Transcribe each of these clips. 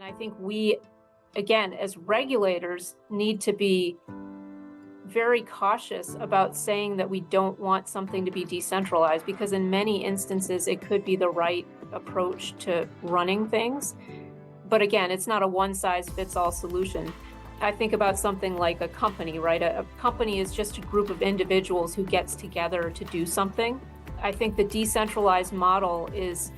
I think we, again, as regulators, need to be very cautious about saying that we don't want something to be decentralized, because in many instances, it could be the right approach to running things. But again, it's not a one-size-fits-all solution. I think about something like a company, right? A company is just a group of individuals who gets together to do something. I think the decentralized model is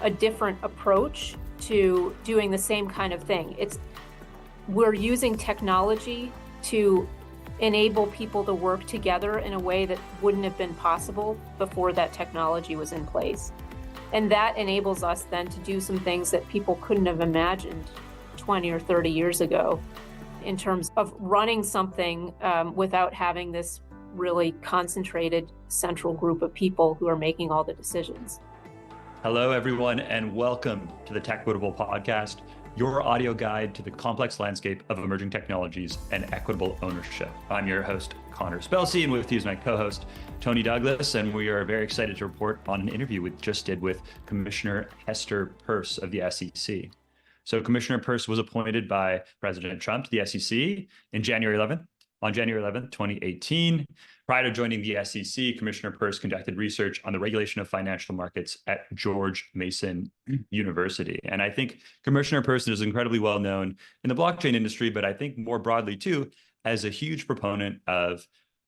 a different approach to doing the same kind of thing. We're using technology to enable people to work together in a way that wouldn't have been possible before that technology was in place. And that enables us then to do some things that people couldn't have imagined 20 or 30 years ago in terms of running something without having this really concentrated central group of people who are making all the decisions. Hello, everyone, and welcome to the Techquitable podcast, your audio guide to the complex landscape of emerging technologies and equitable ownership. I'm your host, Connor Spelsey, and with you is my co-host, Tony Douglas, and we are very excited to report on an interview we just did with Commissioner Hester Peirce of the SEC. So Commissioner Peirce was appointed by President Trump to the SEC on January 11th, 2018. Prior to joining the SEC, Commissioner Peirce conducted research on the regulation of financial markets at George Mason University. And I think Commissioner Peirce is incredibly well known in the blockchain industry, but I think more broadly too, as a huge proponent of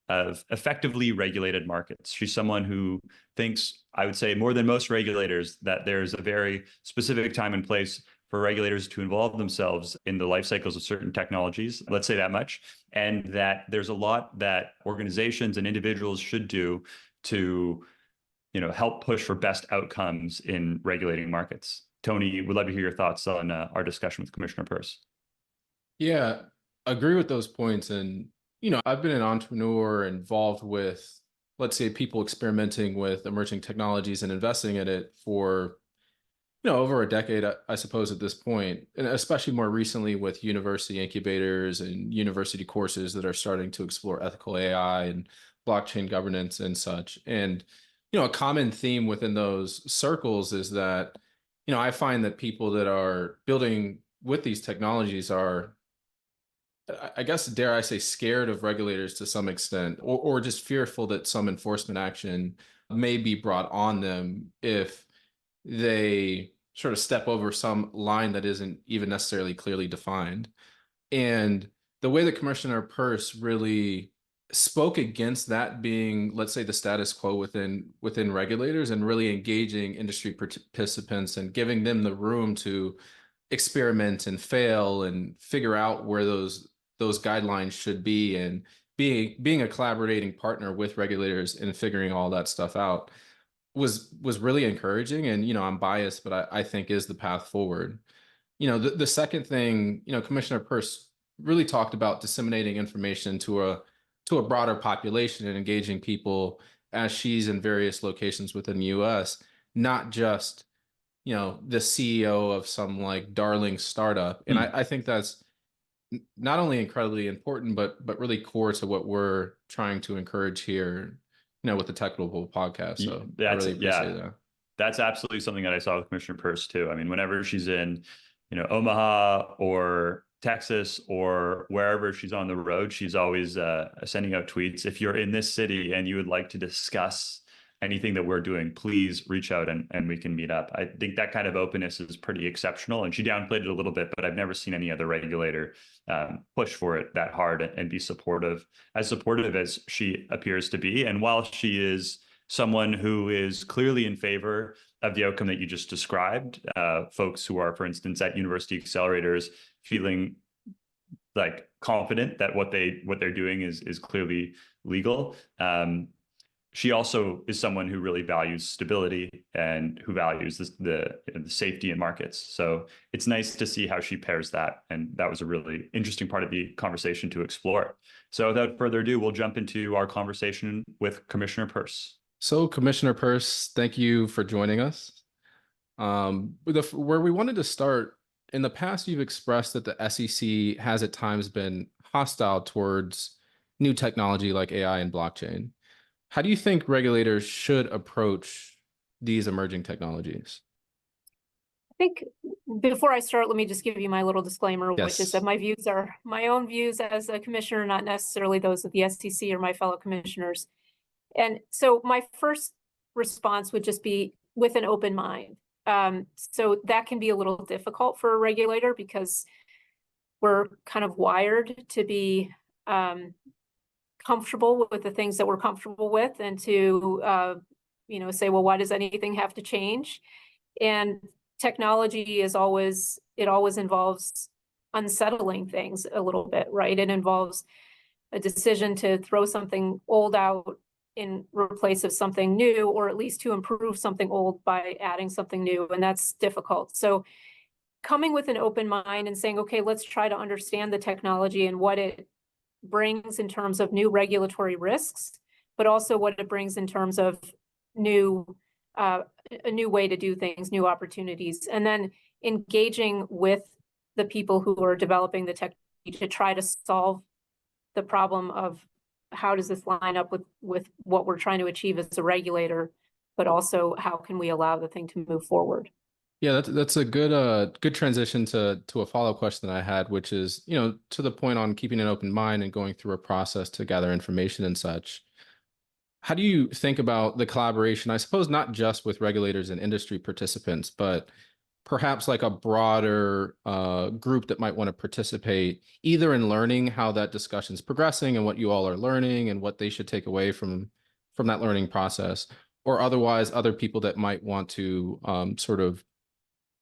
effectively regulated markets. She's someone who thinks, I would say more than most regulators, that there's a very specific time and place for regulators to involve themselves in the life cycles of certain technologies, let's say that much, and that there's a lot that organizations and individuals should do to, help push for best outcomes in regulating markets. Tony, would love to hear your thoughts on our discussion with Commissioner Peirce. Yeah, agree with those points. And, I've been an entrepreneur involved with, let's say, people experimenting with emerging technologies and investing in it for over a decade, I suppose, at this point, and especially more recently with university incubators and university courses that are starting to explore ethical AI and blockchain governance and such. And, a common theme within those circles is that, I find that people that are building with these technologies are, I guess, dare I say, scared of regulators to some extent, or just fearful that some enforcement action may be brought on them if they sort of step over some line that isn't even necessarily clearly defined. And the way that Commissioner Peirce really spoke against that being, let's say, the status quo within regulators, and really engaging industry participants and giving them the room to experiment and fail and figure out where those guidelines should be, and being a collaborating partner with regulators in figuring all that stuff out was really encouraging. And, I'm biased, but I think is the path forward. The second thing, Commissioner Peirce really talked about disseminating information to a broader population and engaging people as she's in various locations within the US, not just, the CEO of some like darling startup. And I think that's not only incredibly important, but really core to what we're trying to encourage here, with the Techquitable podcast. So I really appreciate that. That's absolutely something that I saw with Commissioner Peirce too. I mean, whenever she's in, Omaha or Texas or wherever she's on the road, she's always sending out tweets. If you're in this city and you would like to discuss anything that we're doing, please reach out and we can meet up. I think that kind of openness is pretty exceptional. And she downplayed it a little bit, but I've never seen any other regulator push for it that hard and be supportive as she appears to be. And while she is someone who is clearly in favor of the outcome that you just described, folks who are, for instance, at university accelerators feeling like confident that what they're doing is clearly legal. She also is someone who really values stability and who values the safety in markets. So it's nice to see how she pairs that. And that was a really interesting part of the conversation to explore. So without further ado, we'll jump into our conversation with Commissioner Peirce. So Commissioner Peirce, thank you for joining us. Where we wanted to start, in the past, you've expressed that the SEC has at times been hostile towards new technology like AI and blockchain. How do you think regulators should approach these emerging technologies? think before I start, let me just give you my little disclaimer, which is that Yes. my views are my own views as a commissioner, not necessarily those of the SEC or my fellow commissioners. And so my first response would just be with an open mind. So that can be a little difficult for a regulator because we're kind of wired to be comfortable with the things that we're comfortable with, and to say, well, why does anything have to change? And technology always involves unsettling things a little bit, right? It involves a decision to throw something old out in replace of something new, or at least to improve something old by adding something new, and that's difficult. So coming with an open mind and saying, okay, let's try to understand the technology and what it brings in terms of new regulatory risks, but also what it brings in terms of a new way to do things, new opportunities, and then engaging with the people who are developing the technology to try to solve the problem of how does this line up with what we're trying to achieve as a regulator, but also how can we allow the thing to move forward. Yeah, that's a good transition to a follow-up question that I had, which is, to the point on keeping an open mind and going through a process to gather information and such. How do you think about the collaboration, I suppose, not just with regulators and industry participants, but perhaps like a broader group that might want to participate, either in learning how that discussion is progressing and what you all are learning and what they should take away from that learning process, or otherwise other people that might want to sort of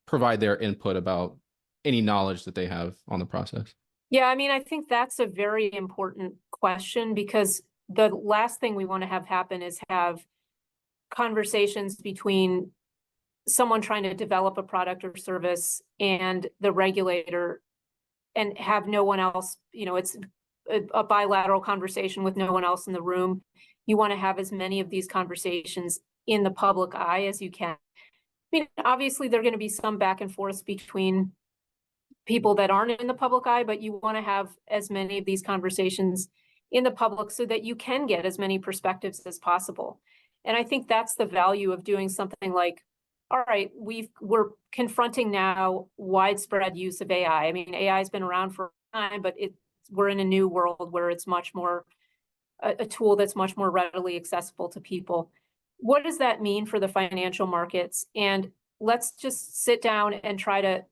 provide their input about any knowledge that they have on the process? Yeah, I mean, I think that's a very important question, because the last thing we want to have happen is have conversations between someone trying to develop a product or service and the regulator and have no one else, it's a bilateral conversation with no one else in the room. You want to have as many of these conversations in the public eye as you can. I mean, obviously, there are going to be some back and forth between people that aren't in the public eye, but you want to have as many of these conversations in the public so that you can get as many perspectives as possible. And I think that's the value of doing something like, all right, we're confronting now widespread use of AI. I mean, AI has been around for a time, but we're in a new world where it's much more a tool that's much more readily accessible to people. What does that mean for the financial markets? And let's just sit down and try to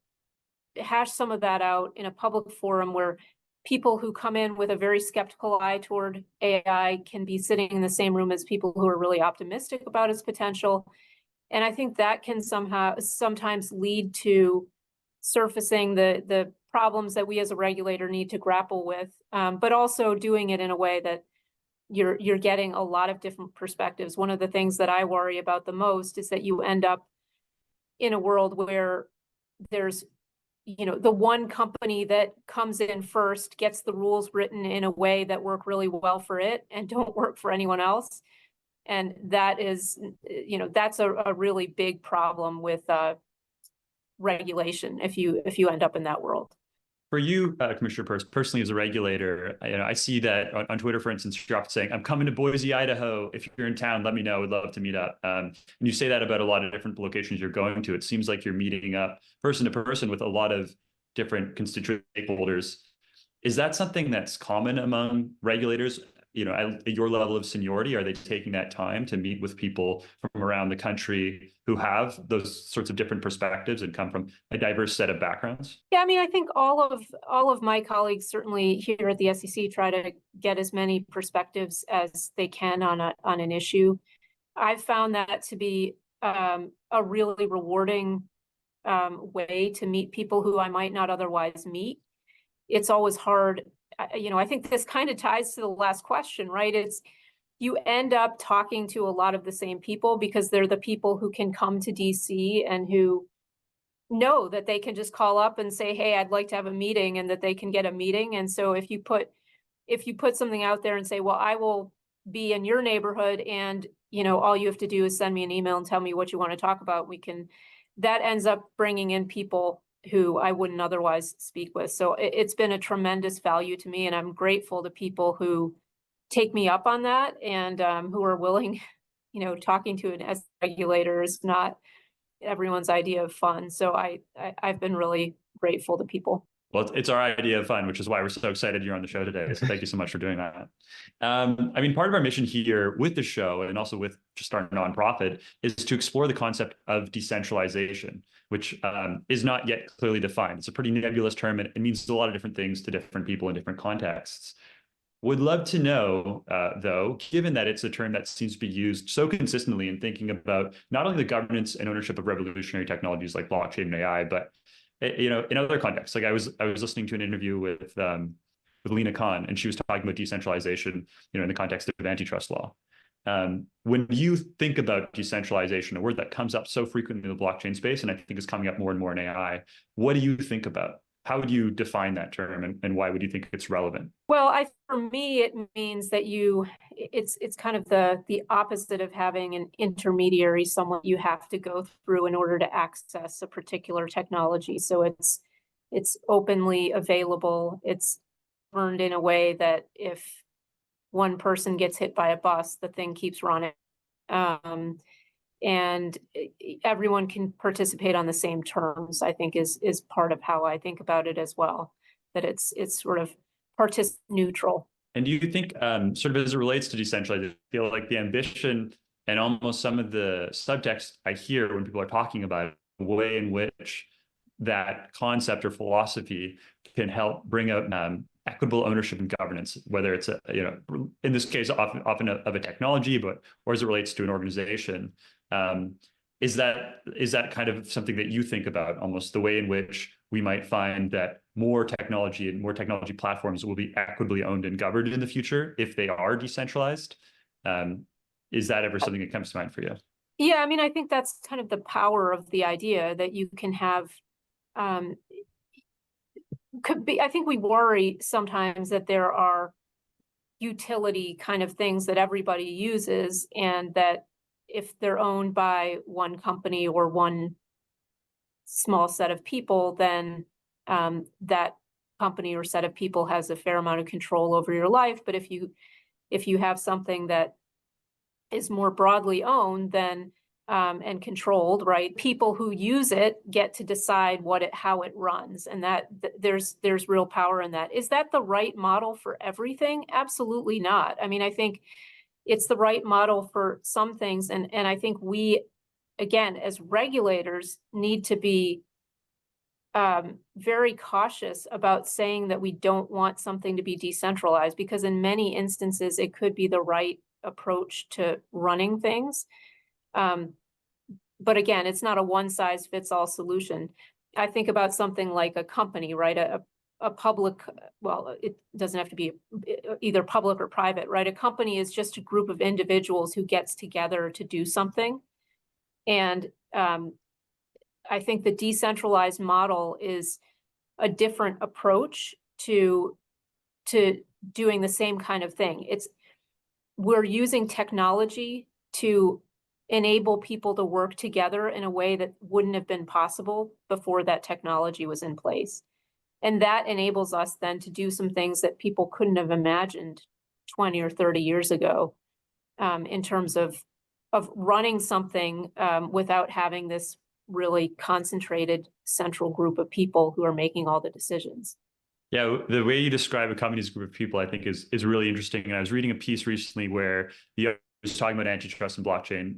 hash some of that out in a public forum where people who come in with a very skeptical eye toward AI can be sitting in the same room as people who are really optimistic about its potential. And I think that can sometimes lead to surfacing the problems that we as a regulator need to grapple with, but also doing it in a way that you're getting a lot of different perspectives. One of the things that I worry about the most is that you end up in a world where there's, the one company that comes in first gets the rules written in a way that work really well for it and don't work for anyone else. And that is, that's a really big problem with regulation if you end up in that world. For you, Commissioner Peirce, personally as a regulator, I see that on Twitter, for instance, you're often saying, I'm coming to Boise, Idaho. If you're in town, let me know. I'd love to meet up. And you say that about a lot of different locations you're going to. It seems like you're meeting up person to person with a lot of different constituent stakeholders. Is that something that's common among regulators? At your level of seniority, are they taking that time to meet with people from around the country who have those sorts of different perspectives and come from a diverse set of backgrounds? Yeah, I mean, I think all of my colleagues, certainly here at the SEC, try to get as many perspectives as they can on an issue. I've found that to be a really rewarding way to meet people who I might not otherwise meet. It's always hard. I think this kind of ties to the last question, right? It's you end up talking to a lot of the same people because they're the people who can come to DC and who know that they can just call up and say, hey, I'd like to have a meeting, and that they can get a meeting. And so if you put something out there and say, well, I will be in your neighborhood, and all you have to do is send me an email and tell me what you want to talk about, that ends up bringing in people who I wouldn't otherwise speak with. So it's been a tremendous value to me, and I'm grateful to people who take me up on that and who are willing, talking to an S regulator is not everyone's idea of fun. So I've been really grateful to people. Well, it's our idea of fun, which is why we're so excited you're on the show today. So thank you so much for doing that. I mean, part of our mission here with the show and also with just our nonprofit is to explore the concept of decentralization, which is not yet clearly defined. It's a pretty nebulous term, and it means a lot of different things to different people in different contexts. Would love to know, though, given that it's a term that seems to be used so consistently in thinking about not only the governance and ownership of revolutionary technologies like blockchain and AI, but in other contexts. Like I was listening to an interview with Lena Khan, and she was talking about decentralization, in the context of antitrust law. When you think about decentralization, a word that comes up so frequently in the blockchain space, and I think is coming up more and more in AI, what do you think about? How would you define that term, and why would you think it's relevant? Well, for me, it means that it's kind of the opposite of having an intermediary, someone you have to go through in order to access a particular technology. So it's openly available. It's earned in a way that if one person gets hit by a bus, the thing keeps running. And everyone can participate on the same terms, I think is part of how I think about it as well, that it's sort of participant neutral. And do you think, sort of as it relates to decentralization, I feel like the ambition and almost some of the subtext I hear when people are talking about it, the way in which that concept or philosophy can help bring out equitable ownership and governance, whether it's in this case often of a technology, or as it relates to an organization. Is that kind of something that you think about, almost the way in which we might find that more technology and more technology platforms will be equitably owned and governed in the future if they are decentralized? Is that ever something that comes to mind for you? Yeah, I mean, I think that's kind of the power of the idea that you can have. I think we worry sometimes that there are utility kind of things that everybody uses, and that if they're owned by one company or one small set of people, then that company or set of people has a fair amount of control over your life. But if you have something that is more broadly owned, then and controlled, right? People who use it get to decide how it runs, and that there's real power in that. Is that the right model for everything? Absolutely not. I mean, I think it's the right model for some things, and I think we, again, as regulators, need to be very cautious about saying that we don't want something to be decentralized, because in many instances it could be the right approach to running things. But again, it's not a one-size-fits-all solution. I think about something like a company, right? A public, well, it doesn't have to be either public or private, right? A company is just a group of individuals who gets together to do something. And I think the decentralized model is a different approach to doing the same kind of thing. We're using technology to enable people to work together in a way that wouldn't have been possible before that technology was in place. And that enables us then to do some things that people couldn't have imagined 20 or 30 years ago, in terms of running something without having this really concentrated central group of people who are making all the decisions. Yeah, the way you describe a company as a group of people, I think is really interesting. And I was reading a piece recently where the was talking about antitrust and blockchain,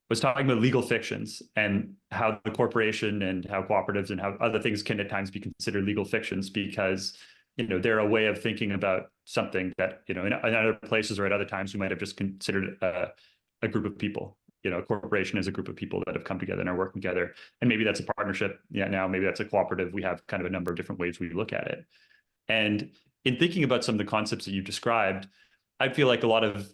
was talking about legal fictions and how the corporation and how cooperatives and how other things can at times be considered legal fictions because, they're a way of thinking about something that, in other places or at other times we might have just considered a group of people. A corporation is a group of people that have come together and are working together. And maybe that's a partnership. Yeah, now maybe that's a cooperative. We have kind of a number of different ways we look at it. And in thinking about some of the concepts that you described, I feel like a lot of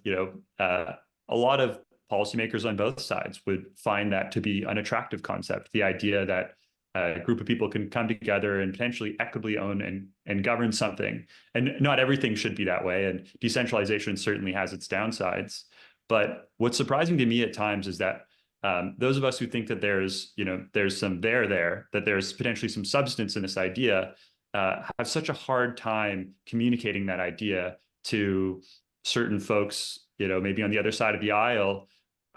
policymakers on both sides would find that to be an attractive concept. The idea that a group of people can come together and potentially equitably own and govern something. And not everything should be that way. And decentralization certainly has its downsides. But what's surprising to me at times is that those of us who think that there's some there, that there's potentially some substance in this idea, have such a hard time communicating that idea to certain folks, maybe on the other side of the aisle,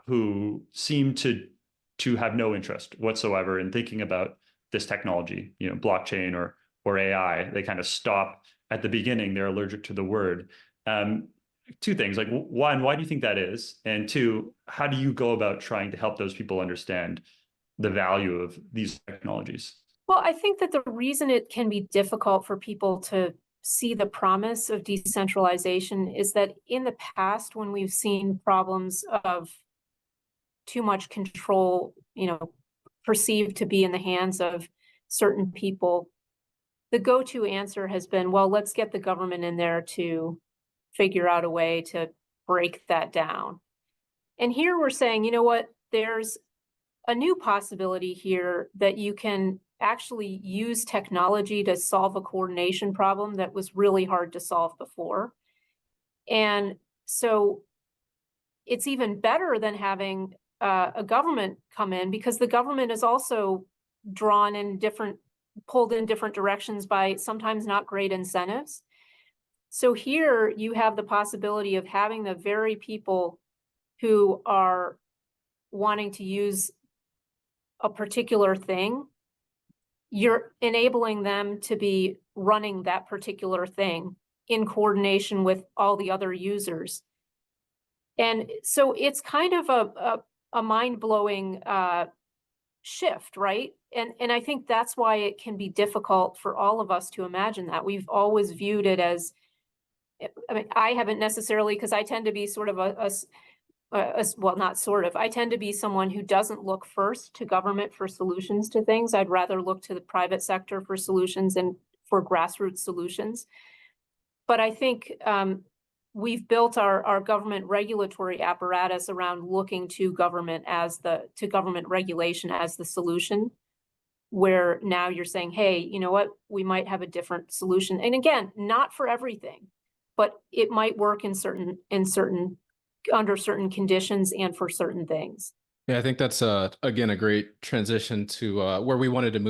who seem to to have no interest whatsoever in thinking about this technology, blockchain or AI. They kind of stop at the beginning. They're allergic to the word. Two things, like one, why do you think that is? And two, how do you go about trying to help those people understand the value of these technologies? Well, I think that the reason it can be difficult for people to see the promise of decentralization is that in the past, when we've seen problems of too much control, perceived to be in the hands of certain people, the go-to answer has been, well, let's get the government in there to figure out a way to break that down. And here we're saying, you know what, there's a new possibility here that you can actually use technology to solve a coordination problem that was really hard to solve before. And so it's even better than having a government come in, because the government is also pulled in different directions by sometimes not great incentives. So here you have the possibility of having the very people who are wanting to use a particular thing, you're enabling them to be running that particular thing in coordination with all the other users. And so it's kind of a mind-blowing shift, right? And I think that's why it can be difficult for all of us to imagine that. We've always viewed it as, I mean, I haven't necessarily, because I tend to be sort of well, not sort of, I tend to be someone who doesn't look first to government for solutions to things. I'd rather look to the private sector for solutions and for grassroots solutions. But I think we've built our government regulatory apparatus around looking to government government regulation as the solution, where now you're saying, hey, you know what, we might have a different solution. And again, not for everything, but it might work under certain conditions and for certain things. Yeah, I think that's again a great transition to where we wanted to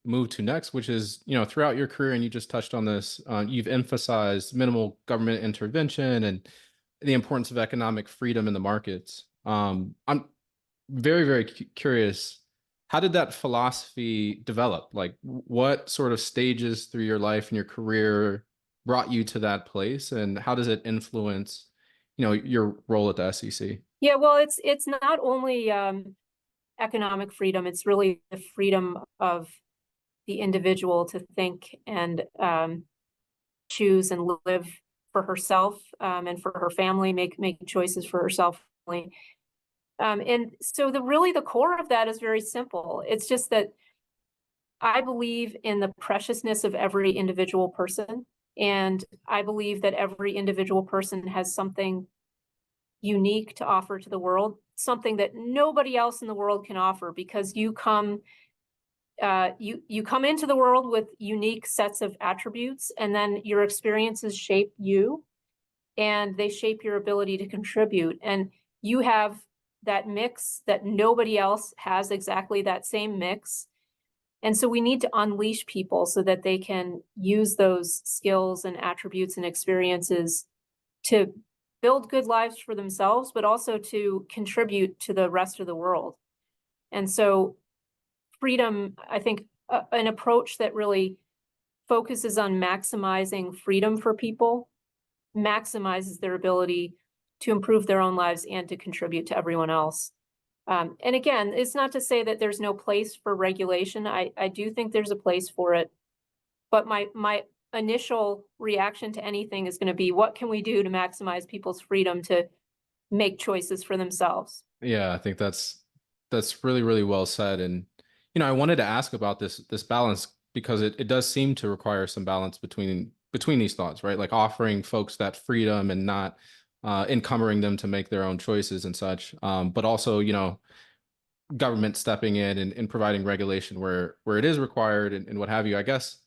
move to next, which is, throughout your career, and you just touched on this, you've emphasized minimal government intervention and the importance of economic freedom in the markets. I'm very, very curious, how did that philosophy develop? Like, what sort of stages through your life and your career brought you to that place, and how does it influence your role at the SEC? Yeah, well, it's not only economic freedom, it's really the freedom of the individual to think and choose and live for herself and for her family, make choices for herself. And so the core of that is very simple. It's just that I believe in the preciousness of every individual person. And I believe that every individual person has something unique to offer to the world, something that nobody else in the world can offer, because you come into the world with unique sets of attributes, and then your experiences shape you, and they shape your ability to contribute. And you have that mix that nobody else has, exactly that same mix. And so we need to unleash people so that they can use those skills and attributes and experiences to build good lives for themselves, but also to contribute to the rest of the world. And so freedom, I think, an approach that really focuses on maximizing freedom for people maximizes their ability to improve their own lives and to contribute to everyone else. And again, it's not to say that there's no place for regulation. I do think there's a place for it. But my initial reaction to anything is going to be, what can we do to maximize people's freedom to make choices for themselves? Yeah, I think that's really, really well said. And I wanted to ask about this balance, because it does seem to require some balance between these thoughts, right? Like offering folks that freedom and not encumbering them to make their own choices and such. But also, government stepping in and providing regulation where it is required and what have you. I guess,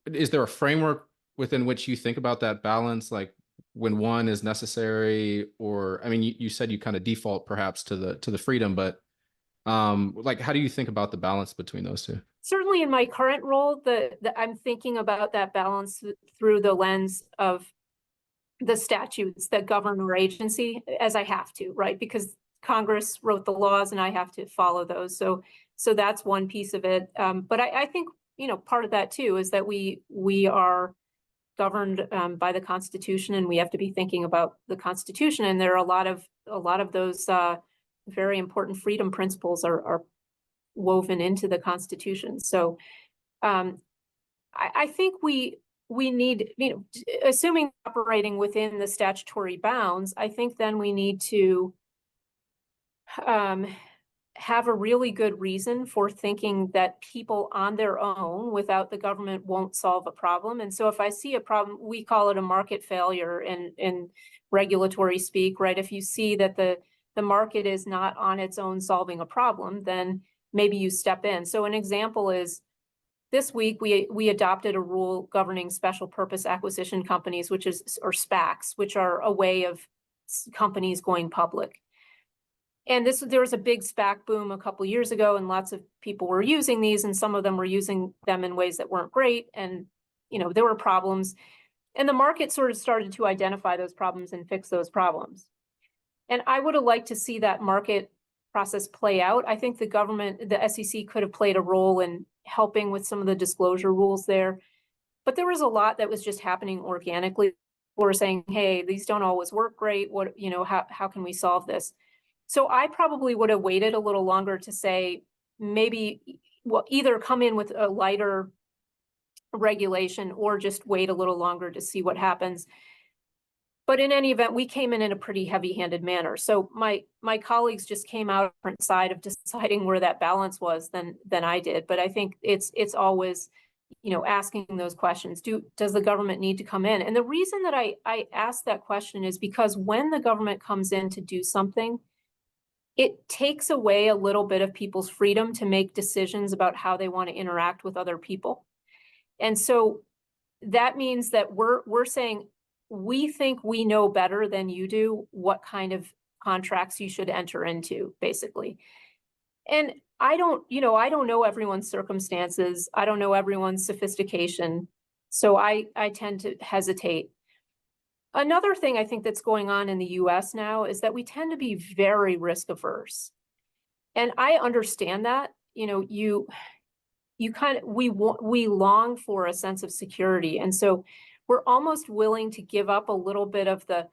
is there a framework within which you think about that balance, like when one is necessary? Or, I mean, you said you kind of default perhaps to the freedom, but like, how do you think about the balance between those two? Certainly in my current role, I'm thinking about that balance through the lens of the statutes that govern our agency, as I have to, right? Because Congress wrote the laws and I have to follow those. So that's one piece of it. But I think, part of that too is that we are governed by the Constitution, and we have to be thinking about the Constitution. And there are a lot of those very important freedom principles are woven into the Constitution. So I think we need, assuming operating within the statutory bounds, I think then we need to have a really good reason for thinking that people on their own without the government won't solve a problem. And so if I see a problem, we call it a market failure in regulatory speak, right? If you see that the market is not on its own solving a problem, then maybe you step in. So an example is this week we adopted a rule governing special purpose acquisition companies, or SPACs, which are a way of companies going public. And there was a big SPAC boom a couple of years ago, and lots of people were using these, and some of them were using them in ways that weren't great. And, there were problems. And the market sort of started to identify those problems and fix those problems. And I would have liked to see that market process play out. I think the government, the SEC could have played a role in helping with some of the disclosure rules there. But there was a lot that was just happening organically. We're saying, hey, these don't always work great. What, how can we solve this? So I probably would have waited a little longer to say, maybe either come in with a lighter regulation or just wait a little longer to see what happens. But in any event, we came in a pretty heavy-handed manner. So my colleagues just came out on a different side of deciding where that balance was than I did. But I think it's always, asking those questions. Does the government need to come in? And the reason that I ask that question is because when the government comes in to do something, it takes away a little bit of people's freedom to make decisions about how they want to interact with other people. And so that means that we're saying, we think we know better than you do what kind of contracts you should enter into, basically. And I don't know everyone's circumstances. I don't know everyone's sophistication. So I tend to hesitate. Another thing I think that's going on in the US now is that we tend to be very risk averse. And I understand that, we long for a sense of security. And so we're almost willing to give up a little bit of the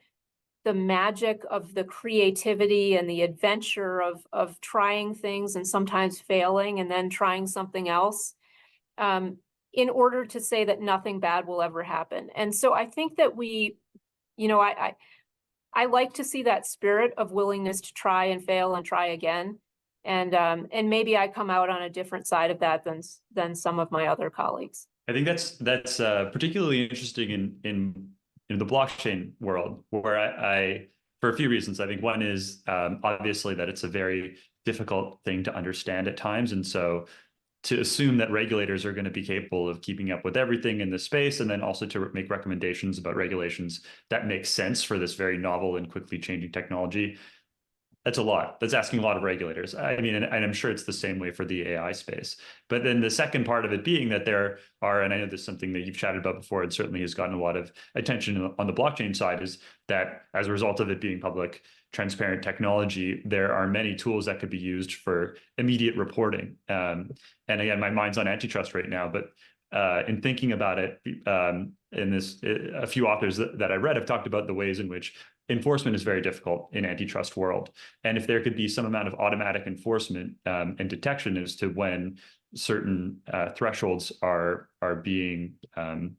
magic of the creativity and the adventure of trying things and sometimes failing and then trying something else in order to say that nothing bad will ever happen. And so I think that I like to see that spirit of willingness to try and fail and try again. And maybe I come out on a different side of that than some of my other colleagues. I think that's particularly interesting in the blockchain world, where I for a few reasons. I think one is obviously that it's a very difficult thing to understand at times, and so to assume that regulators are going to be capable of keeping up with everything in the space, and then also to make recommendations about regulations that make sense for this very novel and quickly changing technology. That's a lot. That's asking a lot of regulators. I mean, and I'm sure it's the same way for the AI space. But then the second part of it being that there are, and I know this is something that you've chatted about before and certainly has gotten a lot of attention on the blockchain side, is that as a result of it being public, transparent technology, there are many tools that could be used for immediate reporting. And again, my mind's on antitrust right now, but in thinking about it, a few authors that I read have talked about the ways in which enforcement is very difficult in antitrust world. And if there could be some amount of automatic enforcement and detection as to when certain thresholds are being going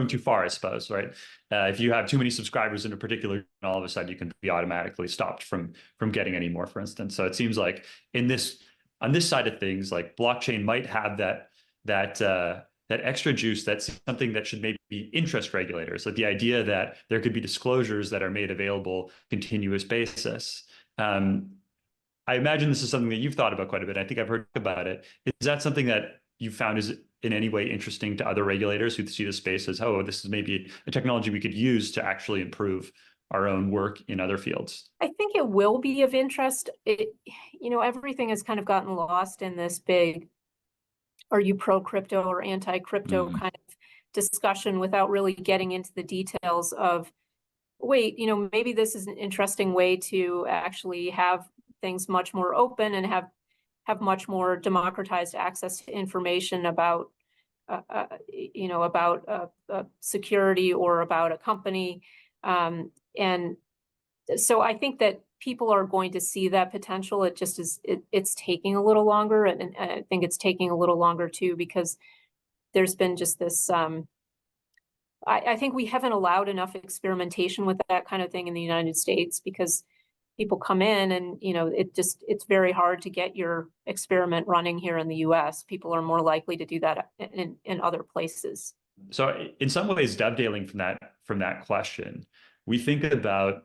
too far, I suppose, right? If you have too many subscribers in a particular, all of a sudden you can be automatically stopped from getting any more, for instance. So it seems like on this side of things, like blockchain might have that extra juice. That's something that should maybe interest regulators. Like the idea that there could be disclosures that are made available continuous basis. I imagine this is something that you've thought about quite a bit. I think I've heard about it. Is that something that you found is in any way interesting to other regulators who see the space as, oh, this is maybe a technology we could use to actually improve our own work in other fields? I think it will be of interest. Everything has kind of gotten lost in this big, are you pro-crypto or anti-crypto kind of discussion without really getting into the details of wait, maybe this is an interesting way to actually have things much more open and have much more democratized access to information about, about security or about a company. And so I think that people are going to see that potential. It just is, it's taking a little longer. And I think it's taking a little longer too, because there's been just this, I think we haven't allowed enough experimentation with that kind of thing in the United States, because people come in and, it's very hard to get your experiment running here in the US. People are more likely to do that in other places. So in some ways, dovetailing from that question, we think about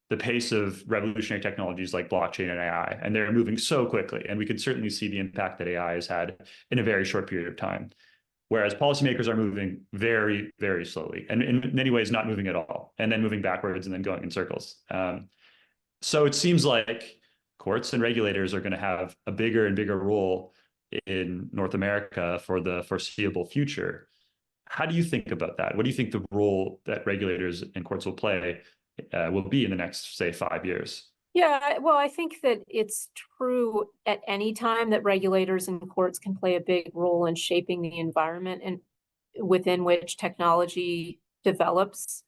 the pace of revolutionary technologies like blockchain and AI, and they're moving so quickly. And we can certainly see the impact that AI has had in a very short period of time. Whereas policymakers are moving very, very slowly, and in many ways not moving at all, and then moving backwards and then going in circles. So it seems like courts and regulators are going to have a bigger and bigger role in North America for the foreseeable future. How do you think about that? What do you think the role that regulators and courts will play will be in the next, say, 5 years? Yeah, well, I think that it's true at any time that regulators and courts can play a big role in shaping the environment and within which technology develops.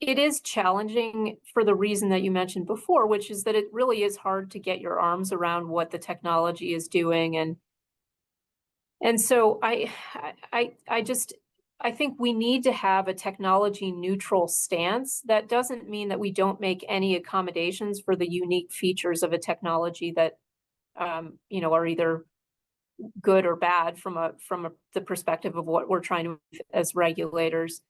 It is challenging for the reason that you mentioned before, which is that it really is hard to get your arms around what the technology is doing. And so I think we need to have a technology neutral stance. That doesn't mean that we don't make any accommodations for the unique features of a technology that, are either good or bad from the perspective of what we're trying to do as regulators.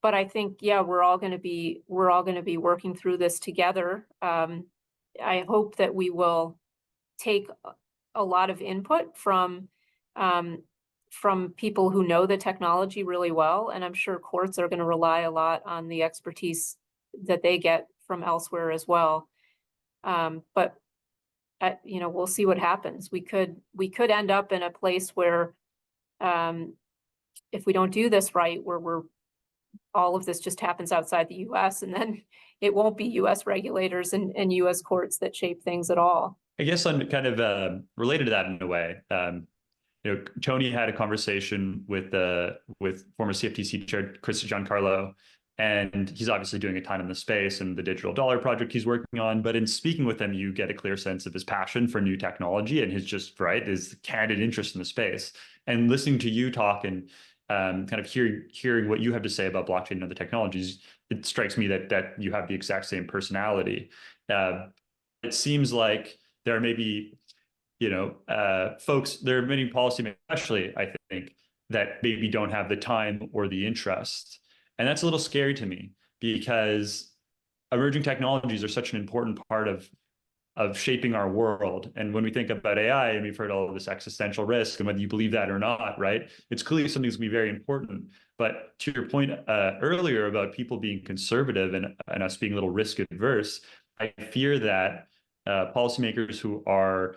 But I think, yeah, we're all going to be working through this together. I hope that we will take a lot of input from people who know the technology really well, and I'm sure courts are going to rely a lot on the expertise that they get from elsewhere as well. But we'll see what happens. We could end up in a place where, if we don't do this right, where all of this just happens outside the U.S., and then it won't be U.S. regulators and U.S. courts that shape things at all. I guess on kind of related to that in a way, Tony had a conversation with former CFTC chair Chris Giancarlo, and he's obviously doing a ton in the space and the digital dollar project he's working on. But in speaking with him, you get a clear sense of his passion for new technology and his candid interest in the space. And listening to you talk and kind of hearing what you have to say about blockchain and other technologies, it strikes me that you have the exact same personality. It seems like there are maybe, folks, there are many policymakers, especially, I think, that maybe don't have the time or the interest. And that's a little scary to me, because emerging technologies are such an important part of shaping our world. And when we think about AI, and we've heard all of this existential risk, and whether you believe that or not, right? It's clearly something that's going to be very important. But to your point earlier about people being conservative and us being a little risk adverse, I fear that policymakers who are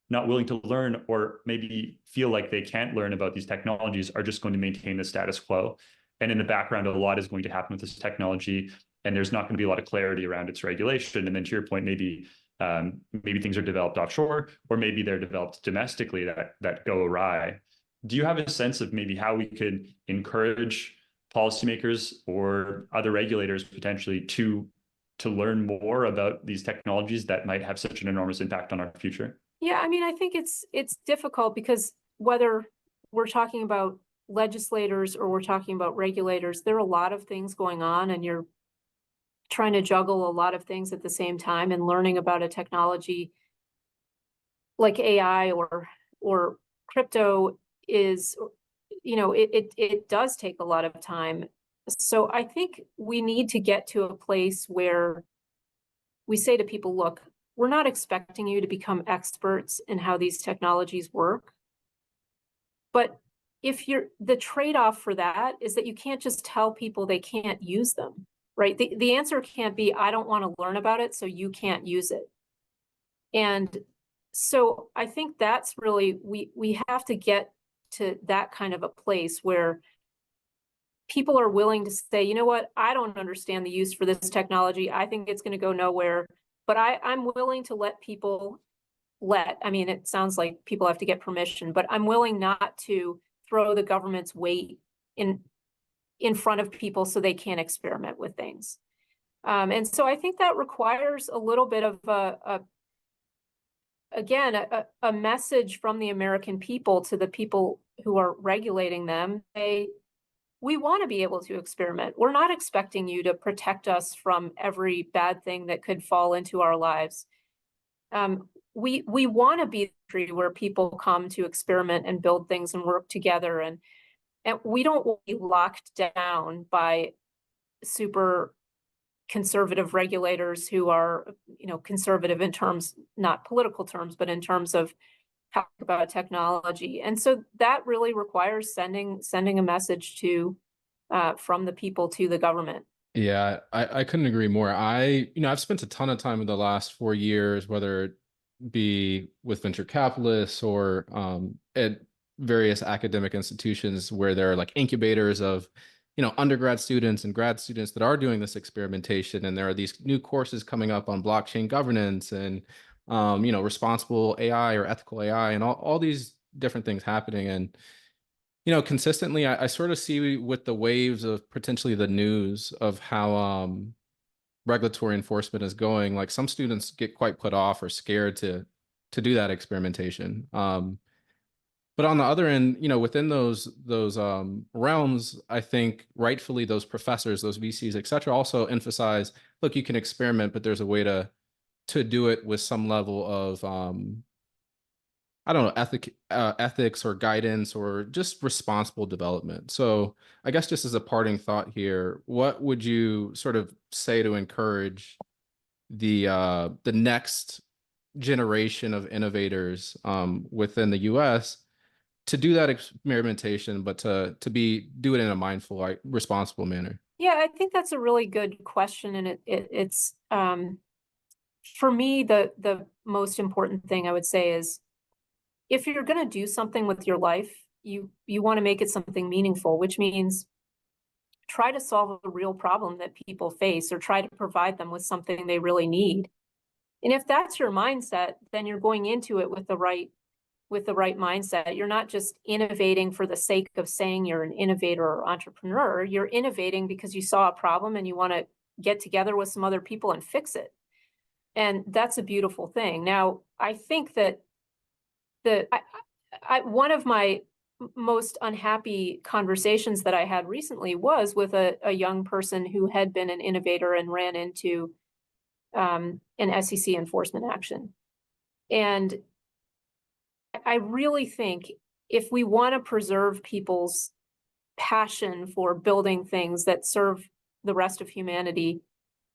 not willing to learn, or maybe feel like they can't learn about these technologies, are just going to maintain the status quo. And in the background, a lot is going to happen with this technology, and there's not going to be a lot of clarity around its regulation. And then to your point, maybe things are developed offshore, or maybe they're developed domestically that go awry. Do you have a sense of maybe how we could encourage policymakers or other regulators potentially to learn more about these technologies that might have such an enormous impact on our future? Yeah, I mean, I think it's difficult, because whether we're talking about legislators or we're talking about regulators, there are a lot of things going on, and you're trying to juggle a lot of things at the same time. And learning about a technology like AI or crypto is, it does take a lot of time. So I think we need to get to a place where we say to people, look, we're not expecting you to become experts in how these technologies work. But the trade-off for that is that you can't just tell people they can't use them, right? The answer can't be, I don't want to learn about it, so you can't use it. And so I think that's really, we have to get to that kind of a place where people are willing to say, you know what, I don't understand the use for this technology. I think it's going to go nowhere, but I'm willing to let people I mean, it sounds like people have to get permission, but I'm willing not to throw the government's weight in front of people so they can't experiment with things. And so I think that requires a little bit of a message from the American people to the people who are regulating them. We want to be able to experiment. We're not expecting you to protect us from every bad thing that could fall into our lives. We want to be a country where people come to experiment and build things and work together, and we don't want to be locked down by super conservative regulators who are, conservative in terms, not political terms, but in terms of how about technology. And so that really requires sending a message to from the people to the government. Yeah, I couldn't agree more. I've spent a ton of time in the last 4 years, whether it be with venture capitalists or at various academic institutions where there are like incubators of, undergrad students and grad students that are doing this experimentation. And there are these new courses coming up on blockchain governance and, responsible AI or ethical AI and all these different things happening. And, consistently, I sort of see with the waves of potentially the news of how regulatory enforcement is going, like some students get quite put off or scared to do that experimentation. But on the other end, within those realms, I think rightfully those professors, those VCs, et cetera, also emphasize, look, you can experiment, but there's a way to do it with some level of I don't know, ethics or guidance or just responsible development. So I guess just as a parting thought here, what would you sort of say to encourage the next generation of innovators within the US to do that experimentation, but to do it in a mindful, responsible manner? Yeah, I think that's a really good question. And it's for me, the most important thing I would say is, if you're going to do something with your life, you want to make it something meaningful, which means try to solve a real problem that people face or try to provide them with something they really need. And if that's your mindset, then you're going into it with the right mindset. You're not just innovating for the sake of saying you're an innovator or entrepreneur. You're innovating because you saw a problem and you want to get together with some other people and fix it. And that's a beautiful thing. Now, I think that one of my most unhappy conversations that I had recently was with a young person who had been an innovator and ran into an SEC enforcement action. And I really think if we want to preserve people's passion for building things that serve the rest of humanity,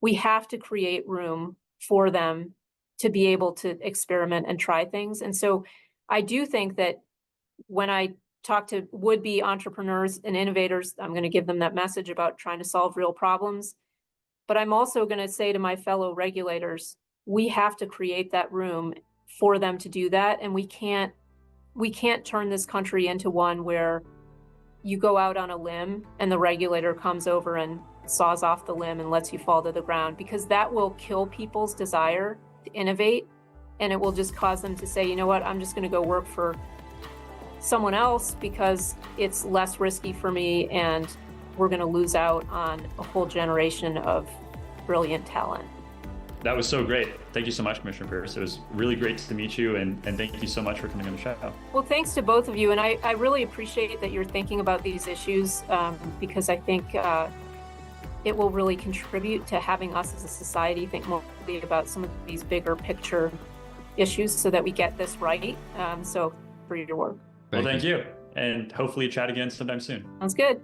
we have to create room for them to be able to experiment and try things. And so I do think that when I talk to would-be entrepreneurs and innovators, I'm going to give them that message about trying to solve real problems. But I'm also going to say to my fellow regulators, we have to create that room for them to do that. And we can't turn this country into one where you go out on a limb and the regulator comes over and saws off the limb and lets you fall to the ground, because that will kill people's desire to innovate. And it will just cause them to say, you know what, I'm just going to go work for someone else because it's less risky for me, and we're going to lose out on a whole generation of brilliant talent. That was so great. Thank you so much, Commissioner Peirce. It was really great to meet you, and thank you so much for coming on the show. Well, thanks to both of you. And I really appreciate that you're thinking about these issues because I think it will really contribute to having us as a society think more about some of these bigger picture issues so that we get this right. So for your work. Thank you. And hopefully chat again sometime soon. Sounds good.